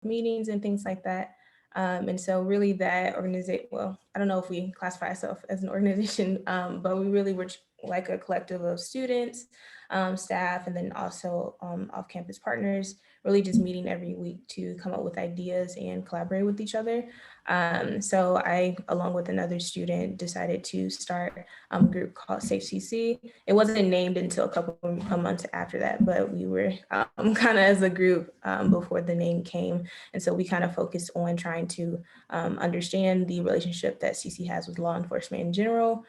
meetings and things like that. And so really that organization, well, I don't know if we classify ourselves as an organization, but we really were like a collective of students, staff, and then also off-campus partners, really just meeting every week to come up with ideas and collaborate with each other. So I, along with another student, decided to start a group called Safe CC. It wasn't named until a couple of months after that, but we were kind of as a group before the name came. And so we kind of focused on trying to understand the relationship that CC has with law enforcement in general,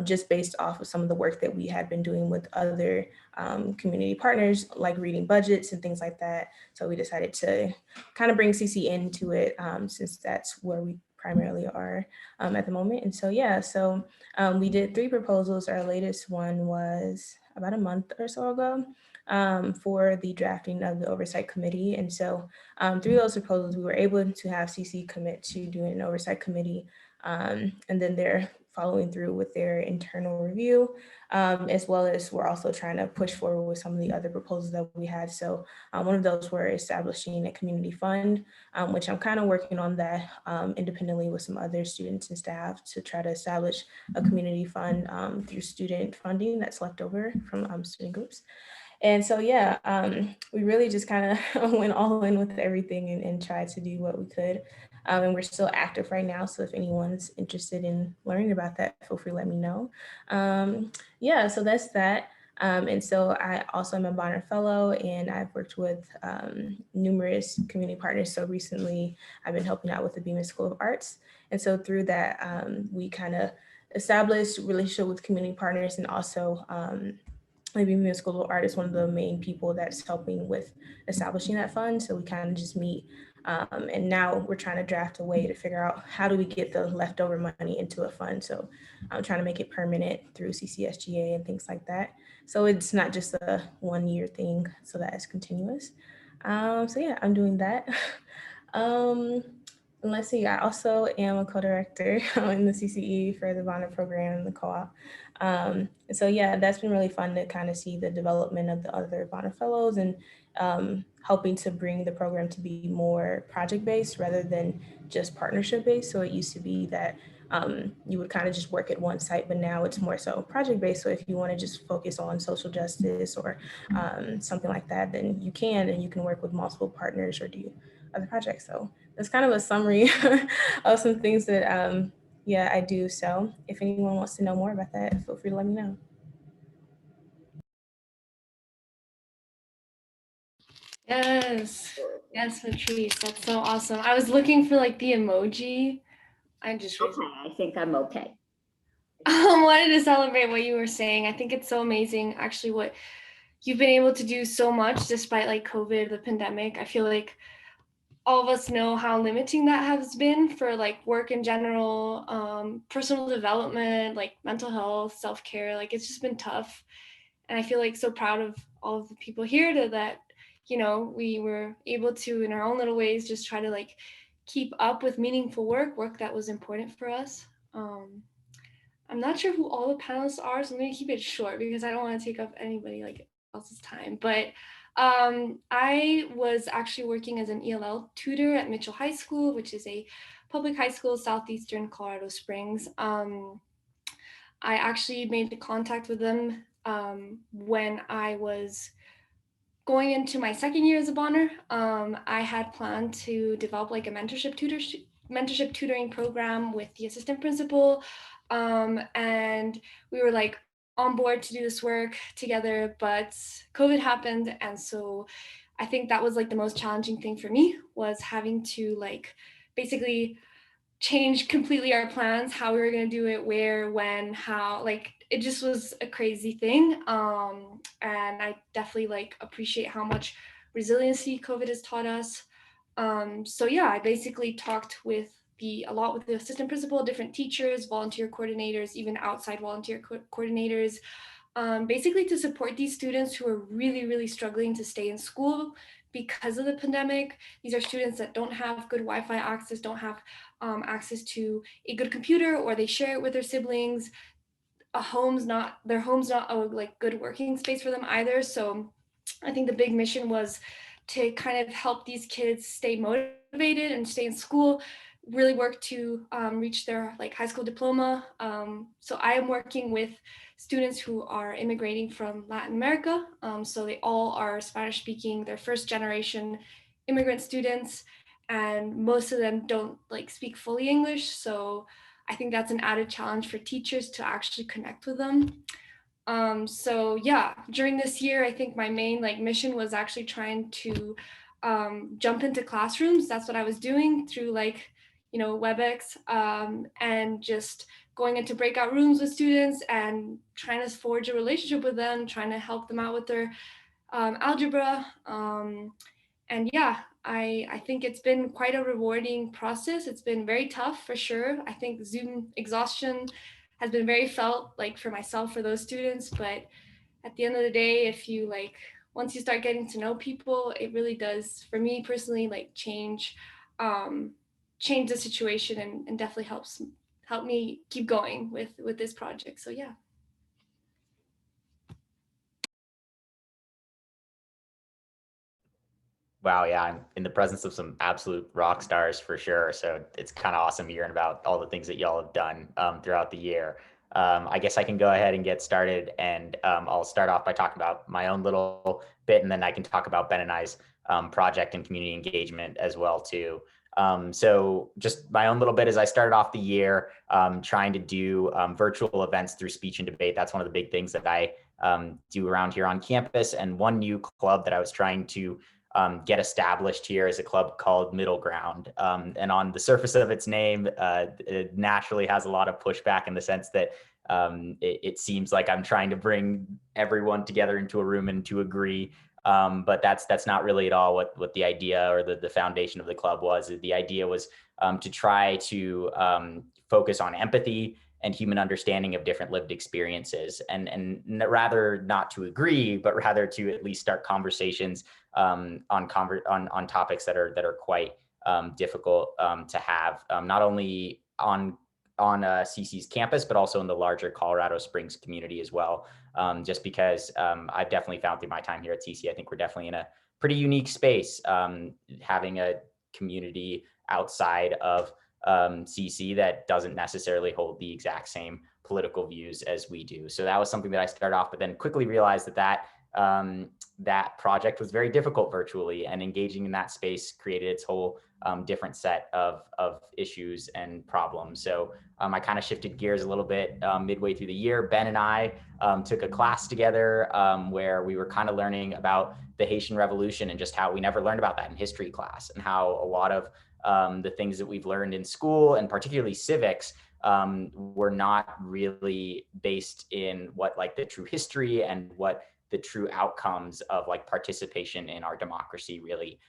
just based off of some of the work that we had been doing with other community partners, like reading budgets and things like that. So we decided to kind of bring CC into it, since that's where we primarily are at the moment. And so, yeah, so we did 3 proposals. Our latest one was about a month or so ago, for the drafting of the oversight committee. And so through those proposals, we were able to have CC commit to doing an oversight committee. And then they're following through with their internal review, as well as we're also trying to push forward with some of the other proposals that we had. So one of those were establishing a community fund, which I'm kind of working on that independently with some other students and staff to try to establish a community fund through student funding that's left over from student groups. And so, yeah, we really just kind of went all in with everything and tried to do what we could. And we're still active right now. So if anyone's interested in learning about that, feel free to let me know. Yeah, so that's that. And so I also am a Bonner Fellow, and I've worked with numerous community partners. So recently I've been helping out with the Bemis School of Arts. And so through that, we kind of established relationship with community partners, and also maybe Bemis School of Art is one of the main people that's helping with establishing that fund. So we kind of just meet. And now we're trying to draft a way to figure out how do we get the leftover money into a fund. So I'm trying to make it permanent through CCSGA and things like that. So it's not just a 1-year thing, so that is continuous. So yeah, I'm doing that. um, and let's see, I also am a co-director in the CCE for the Bonner program and the co-op. And so, yeah, that's been really fun to kind of see the development of the other Bonner Fellows, and helping to bring the program to be more project-based rather than just partnership-based. So it used to be that you would kind of just work at one site, but now it's more so project-based. So if you want to just focus on social justice or something like that, then you can, and you can work with multiple partners or do other projects. So that's kind of a summary of some things that yeah, I do. So if anyone wants to know more about that, feel free to let me know. Yes. Yes, Martrice. That's so awesome. I was looking for like the emoji. I just Okay, I think I'm okay. wanted to celebrate what you were saying. I think it's so amazing, actually, what you've been able to do so much despite like COVID, the pandemic. I feel like all of us know how limiting that has been for like work in general, personal development, like mental health, self-care. Like it's just been tough. And I feel like so proud of all of the people here that, we were able to, in our own little ways, just try to like keep up with meaningful work that was important for us. I'm not sure who all the panelists are, so I'm going to keep it short because I don't want to take up anybody like else's time. But I was actually working as an ELL tutor at Mitchell High School, which is a public high school southeastern Colorado Springs. I actually made contact with them when I was going into my second year as a Bonner. I had planned to develop like a mentorship tutoring program with the assistant principal, and we were like on board to do this work together, but COVID happened, and so I think that was like the most challenging thing for me, was having to like basically change completely our plans, how we were going to do it, where, when, how. Like it just was a crazy thing. And I definitely like appreciate how much resiliency COVID has taught us. So yeah, I basically talked a lot with the assistant principal, different teachers, volunteer coordinators, even outside volunteer coordinators, basically to support these students who are really, really struggling to stay in school because of the pandemic. These are students that don't have good Wi-Fi access, don't have access to a good computer, or they share it with their siblings. Their home's not a like good working space for them either. So I think the big mission was to kind of help these kids stay motivated and stay in school, really work to reach their like high school diploma. So I am working with students who are immigrating from Latin America. So they all are Spanish speaking, they're first generation immigrant students, and most of them don't like speak fully English. So I think that's an added challenge for teachers to actually connect with them. So yeah, during this year, I think my main like mission was actually trying to jump into classrooms. That's what I was doing through like, WebEx, and just going into breakout rooms with students and trying to forge a relationship with them, trying to help them out with their algebra. And yeah, I think it's been quite a rewarding process. It's been very tough for sure. I think Zoom exhaustion has been very felt like for myself, for those students. But at the end of the day, if you like, once you start getting to know people, it really does, for me personally, like change the situation, and definitely help me keep going with this project. So yeah. Wow, yeah, I'm in the presence of some absolute rock stars for sure. So it's kind of awesome hearing about all the things that y'all have done throughout the year. I guess I can go ahead and get started, and I'll start off by talking about my own little bit, and then I can talk about Ben and I's project and community engagement as well too. So just my own little bit as I started off the year trying to do virtual events through speech and debate. That's one of the big things that I do around here on campus. And one new club that I was trying to get established here is a club called Middle Ground. And on the surface of its name, it naturally has a lot of pushback in the sense that it seems like I'm trying to bring everyone together into a room and to agree. But that's not really at all what the idea or the foundation of the club was. The idea was to try to focus on empathy and human understanding of different lived experiences, and rather not to agree, but rather to at least start conversations on topics that are quite difficult to have, not only on CC's campus, but also in the larger Colorado Springs community as well. Just because I've definitely found through my time here at CC, I think we're definitely in a pretty unique space, having a community outside of CC that doesn't necessarily hold the exact same political views as we do. So that was something that I started off, but then quickly realized that that project was very difficult virtually, and engaging in that space created its whole different set of issues and problems. So I kind of shifted gears a little bit midway through the year. Ben and I took a class together where we were kind of learning about the Haitian Revolution, and just how we never learned about that in history class, and how a lot of the things that we've learned in school, and particularly civics, were not really based in what like the true history and what the true outcomes of like participation in our democracy really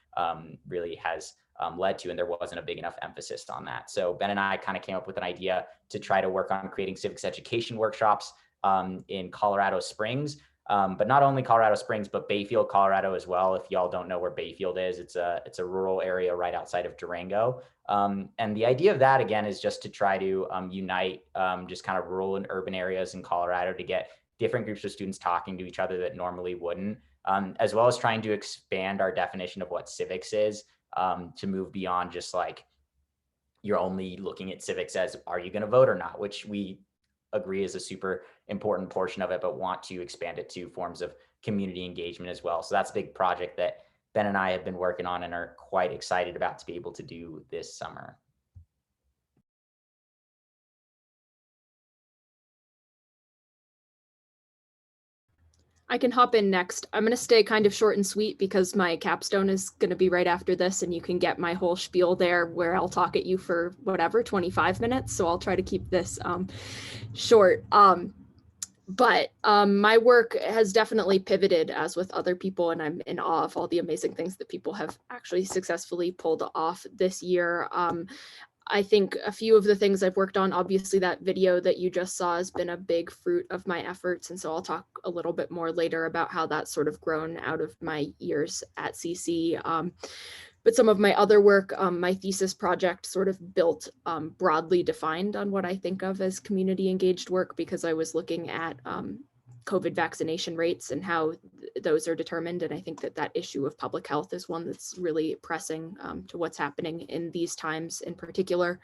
has led to, and there wasn't a big enough emphasis on that. So Ben and I kind of came up with an idea to try to work on creating civics education workshops in Colorado Springs, but not only Colorado Springs, but Bayfield, Colorado as well. If y'all don't know where Bayfield is, it's a rural area right outside of Durango. And the idea of that, again, is just to try to unite just kind of rural and urban areas in Colorado to get different groups of students talking to each other that normally wouldn't, as well as trying to expand our definition of what civics is, to move beyond just like you're only looking at civics as are you going to vote or not, which we agree is a super important portion of it, but want to expand it to forms of community engagement as well. So that's a big project that Ben and I have been working on and are quite excited about to be able to do this summer. I can hop in next. I'm going to stay kind of short and sweet because my capstone is going to be right after this, and you can get my whole spiel there where I'll talk at you for whatever, 25 minutes. So I'll try to keep this short. But my work has definitely pivoted, as with other people, and I'm in awe of all the amazing things that people have actually successfully pulled off this year. I think a few of the things I've worked on, obviously that video that you just saw has been a big fruit of my efforts. And so I'll talk a little bit more later about how that's sort of grown out of my years at CC. But some of my other work, my thesis project sort of built broadly defined on what I think of as community engaged work, because I was looking at COVID vaccination rates and how those are determined. And I think that that issue of public health is one that's really pressing to what's happening in these times in particular.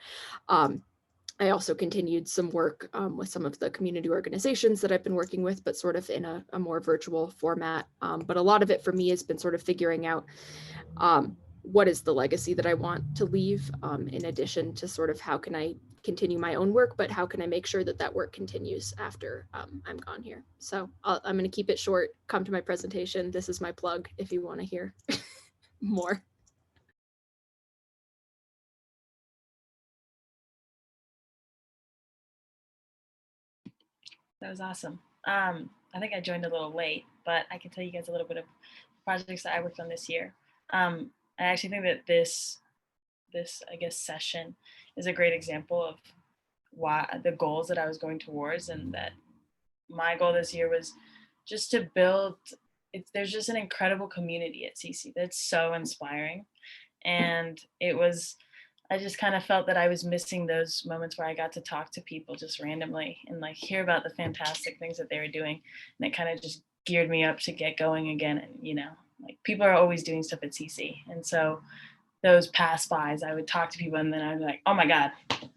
I also continued some work with some of the community organizations that I've been working with, but sort of in a more virtual format. But a lot of it for me has been sort of figuring out what is the legacy that I want to leave, in addition to sort of how can I continue my own work, but how can I make sure that that work continues after I'm gone here. So I'm going to keep it short. Come to my presentation. This is my plug if you want to hear more. That was awesome. I think I joined a little late, but I can tell you guys a little bit of projects that I worked on this year. I actually think that this I guess session is a great example of why the goals that I was going towards, and that my goal this year was just to build. There's just an incredible community at CC that's so inspiring, and I just kind of felt that I was missing those moments where I got to talk to people just randomly and like hear about the fantastic things that they were doing. And it kind of just geared me up to get going again. And, you know, like people are always doing stuff at CC. And so those pass-bys, I would talk to people and then I'd be like, oh my God,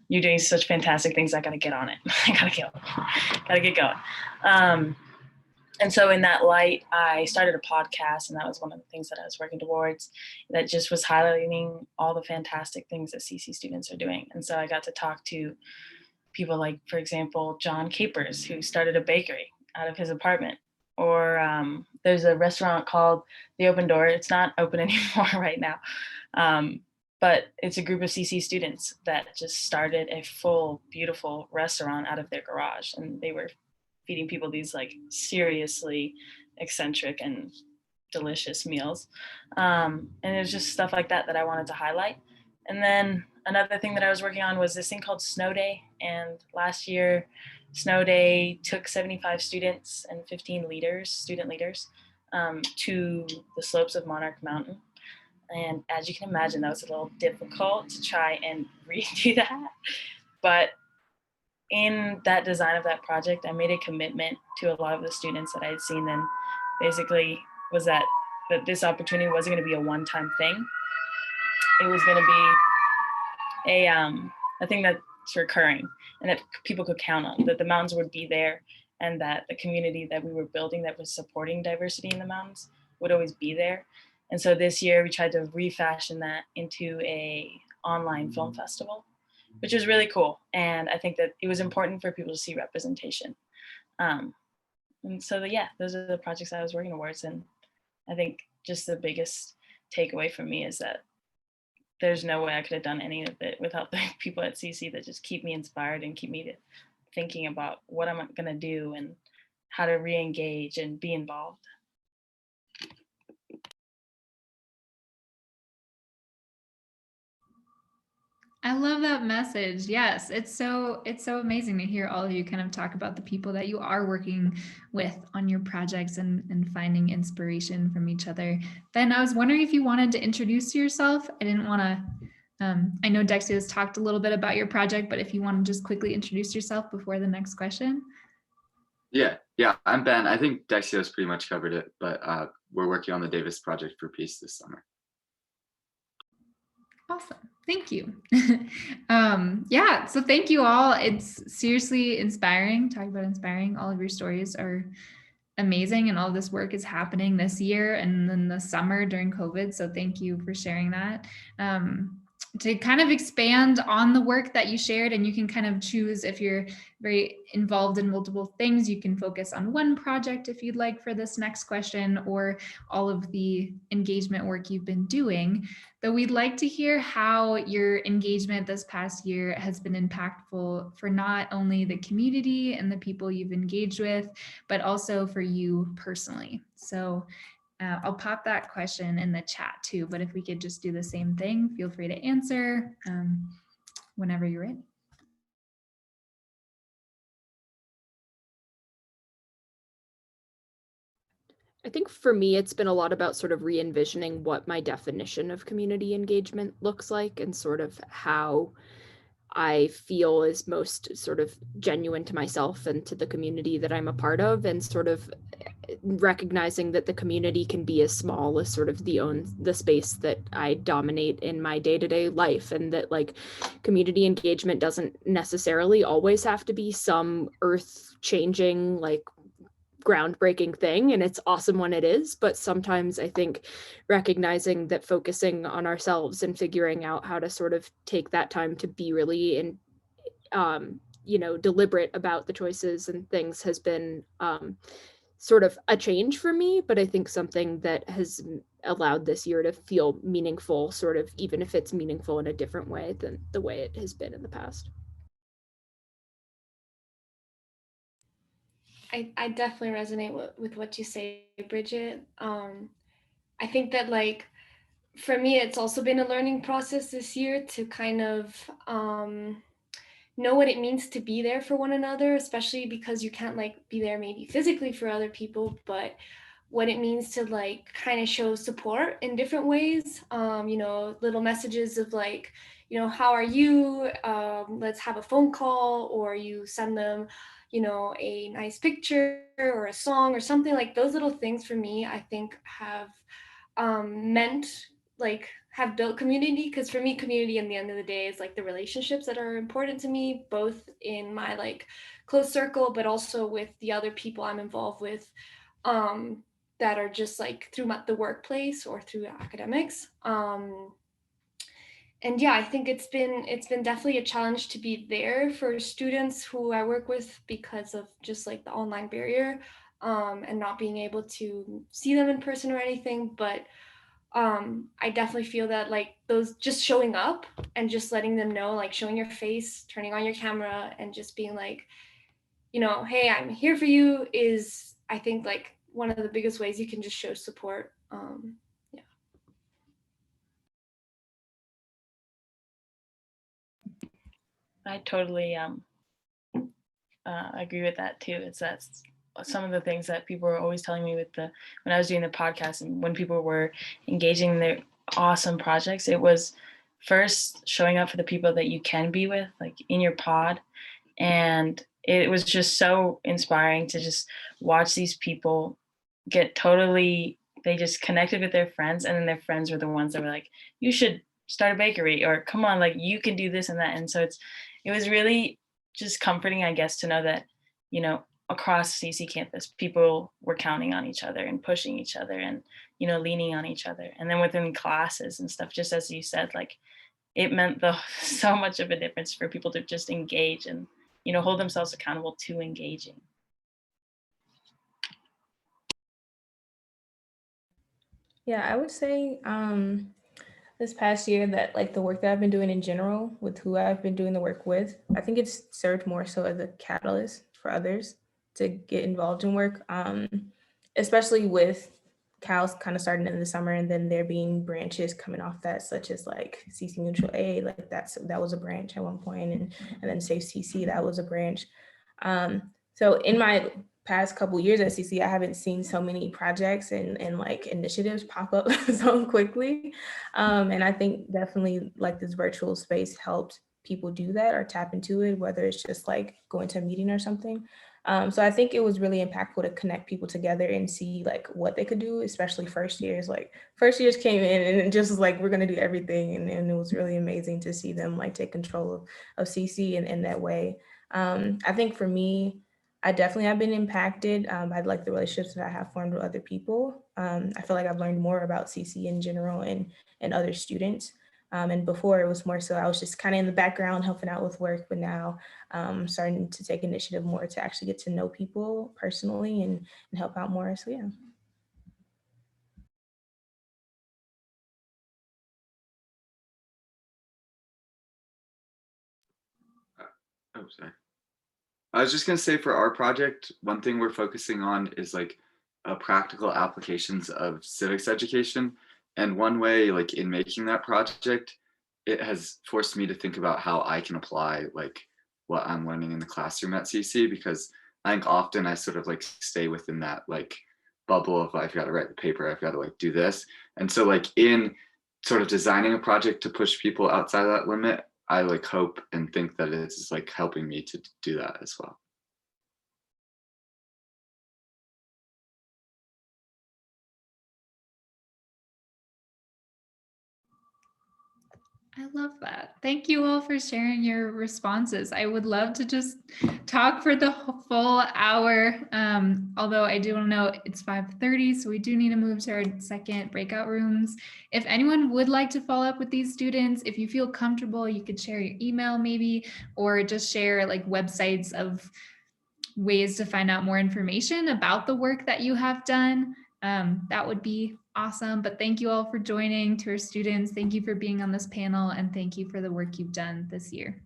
you're doing such fantastic things. I got to get on it. I got to get going. And so in that light, I started a podcast, and that was one of the things that I was working towards, that just was highlighting all the fantastic things that CC students are doing. And so I got to talk to people like, for example, John Capers, who started a bakery out of his apartment. Or there's a restaurant called The Open Door. It's not open anymore right now. But it's a group of CC students that just started a full, beautiful restaurant out of their garage. And they were feeding people these like seriously eccentric and delicious meals. And it was just stuff like that that I wanted to highlight. And then another thing that I was working on was this thing called Snow Day. And last year, Snow Day took 75 students and 15 student leaders, to the slopes of Monarch Mountain. And as you can imagine, that was a little difficult to try and redo that. But in that design of that project, I made a commitment to a lot of the students that I had seen, and basically was that this opportunity wasn't going to be a one-time thing. It was going to be a thing that's recurring and that people could count on, that the mountains would be there, and that the community that we were building that was supporting diversity in the mountains would always be there. And so this year we tried to refashion that into a online film festival, which was really cool. And I think that it was important for people to see representation. And so yeah, those are the projects I was working towards. And I think just the biggest takeaway for me is that there's no way I could have done any of it without the people at CC that just keep me inspired and keep me thinking about what I'm gonna do and how to re-engage and be involved. I love that message. Yes, it's so amazing to hear all of you kind of talk about the people that you are working with on your projects and finding inspiration from each other. Ben, I was wondering if you wanted to introduce yourself. I didn't want to, I know Deksyos talked a little bit about your project, but if you want to just quickly introduce yourself before the next question. Yeah, I'm Ben. I think Deksyos pretty much covered it, but we're working on the Davis Project for Peace this summer. Awesome. Thank you. Yeah, so thank you all. It's seriously inspiring. Talk about inspiring. All of your stories are amazing, and all of this work is happening this year and then the summer during COVID. So thank you for sharing that. To kind of expand on the work that you shared, and you can kind of choose, if you're very involved in multiple things, you can focus on one project if you'd like for this next question, or all of the engagement work you've been doing. Though we'd like to hear how your engagement this past year has been impactful for not only the community and the people you've engaged with, but also for you personally. So I'll pop that question in the chat too, but if we could just do the same thing, feel free to answer whenever you're ready. I think for me, it's been a lot about sort of re-envisioning what my definition of community engagement looks like, and sort of how I feel is most sort of genuine to myself and to the community that I'm a part of, and sort of recognizing that the community can be as small as sort of the space that I dominate in my day-to-day life, and that like community engagement doesn't necessarily always have to be some earth-changing, like groundbreaking thing, and it's awesome when it is, but sometimes I think recognizing that focusing on ourselves and figuring out how to sort of take that time to be really deliberate about the choices and things has been sort of a change for me, but I think something that has allowed this year to feel meaningful, sort of, even if it's meaningful in a different way than the way it has been in the past. I definitely resonate with what you say, Bridget. I think that like for me, it's also been a learning process this year to kind of know what it means to be there for one another, especially because you can't like be there maybe physically for other people, but what it means to like kind of show support in different ways. Little messages of like, how are you? Let's have a phone call, or you send them, a nice picture or a song or something. Like those little things for me, I think have meant like have built community, because for me community in the end of the day is like the relationships that are important to me, both in my like close circle but also with the other people I'm involved with, that are just like through the workplace or through academics. And yeah, I think it's been definitely a challenge to be there for students who I work with because of just like the online barrier, and not being able to see them in person or anything. But I definitely feel that like those just showing up and just letting them know, like showing your face, turning on your camera, and just being like, hey, I'm here for you, is I think like one of the biggest ways you can just show support. Yeah. I totally agree with that too. That's some of the things that people were always telling me when I was doing the podcast, and when people were engaging in their awesome projects, it was first showing up for the people that you can be with, like in your pod. And it was just so inspiring to just watch these people they just connected with their friends, and then their friends were the ones that were like, you should start a bakery, or come on, like you can do this and that. And so it was really just comforting, I guess, to know that, across CC campus, people were counting on each other and pushing each other and, leaning on each other. And then within classes and stuff, just as you said, like it meant so much of a difference for people to just engage and, hold themselves accountable to engaging. Yeah, I would say this past year that like the work that I've been doing in general with who I've been doing the work with, I think it's served more so as a catalyst for others to get involved in work, especially with Cal's kind of starting in the summer, and then there being branches coming off that, such as like CC Mutual Aid, like that was a branch at one point, and then Safe CC, that was a branch. So in my past couple years at CC, I haven't seen so many projects and like initiatives pop up so quickly. And I think definitely like this virtual space helped people do that or tap into it, whether it's just like going to a meeting or something. So I think it was really impactful to connect people together and see like what they could do, especially first years. Like first years came in and it just was like, we're gonna do everything. And it was really amazing to see them like take control of CC in that way. I think for me, I definitely have been impacted by like the relationships that I have formed with other people. I feel like I've learned more about CC in general and other students. And before it was more so I was just kind of in the background helping out with work, but now starting to take initiative more to actually get to know people personally and help out more. So yeah. Oh, sorry. I was just going to say for our project, one thing we're focusing on is like practical applications of civics education. And one way, like in making that project, it has forced me to think about how I can apply like what I'm learning in the classroom at CC, because I think often I sort of like stay within that like bubble of I've got to write the paper, I've got to like do this. And so like in sort of designing a project to push people outside of that limit, I like hope and think that it's like helping me to do that as well. I love that. Thank you all for sharing your responses. I would love to just talk for the full hour. Although I do know it's 5:30, so we do need to move to our second breakout rooms. If anyone would like to follow up with these students, if you feel comfortable, you could share your email maybe, or just share like websites of ways to find out more information about the work that you have done. That would be awesome. But thank you all for joining. To our students, thank you for being on this panel, and thank you for the work you've done this year.